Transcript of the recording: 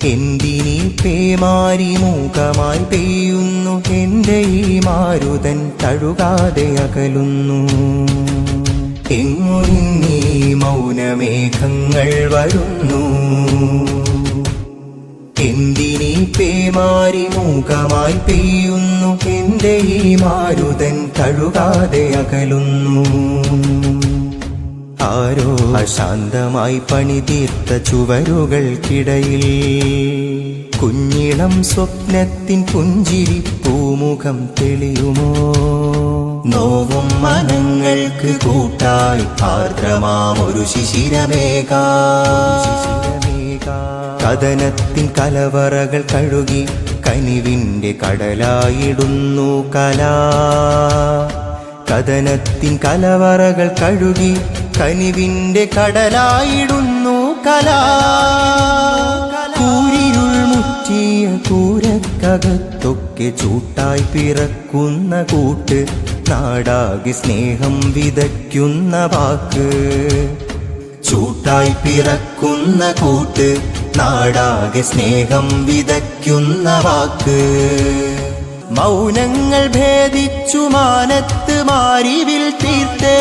എന്തിനീ പേമാരി മൂകമായി പെയ്യുന്നു, എന്റെ ഈ മാരുതൻ തഴുകാതെ അകലുന്നു. എങ്ങു നിന്നീ മൗനമേഘങ്ങൾ വരുന്നു, എന്തിനീ പേമാരി മൂകമായി പെയ്യുന്നു, എന്റെ ഈ മാരുതൻ തഴുകാതെ അകലുന്നു. ആരോ അശാന്തമായി പണിതീർത്ത ചുവരുകൾക്കിടയിൽ കുഞ്ഞിളം സ്വപ്നത്തിൻ പുഞ്ചിരി പൂമുഖം തെളിയുമോ? നോവും മനങ്ങൾക്ക് കൂട്ടായി ആർദ്രമാമൊരു ശിശിരമേഘ കഥനത്തിൻ കലവറകൾ കഴുകി കനിവിന്റെ കടലായിടുന്നു കലാ. കഥനത്തിൻ കലവറകൾ കഴുകി കനിവിന്റെ കടലായിടുന്നു കലാ. കൂരിരുൾ മുറ്റിയ കൂരക്കകത്തൊക്കെ ചൂട്ടായി പിറക്കുന്ന കൂട്ട്, നാടാകെ സ്നേഹം വിതയ്ക്കുന്ന വാക്ക്. ചൂട്ടായി പിറക്കുന്ന കൂട്ട്, നാടാകെ സ്നേഹം വിതയ്ക്കുന്ന വാക്ക്. മൗനങ്ങൾ ഭേദിച്ചു മാനത്ത് മാരിവിൽ തീർത്തേ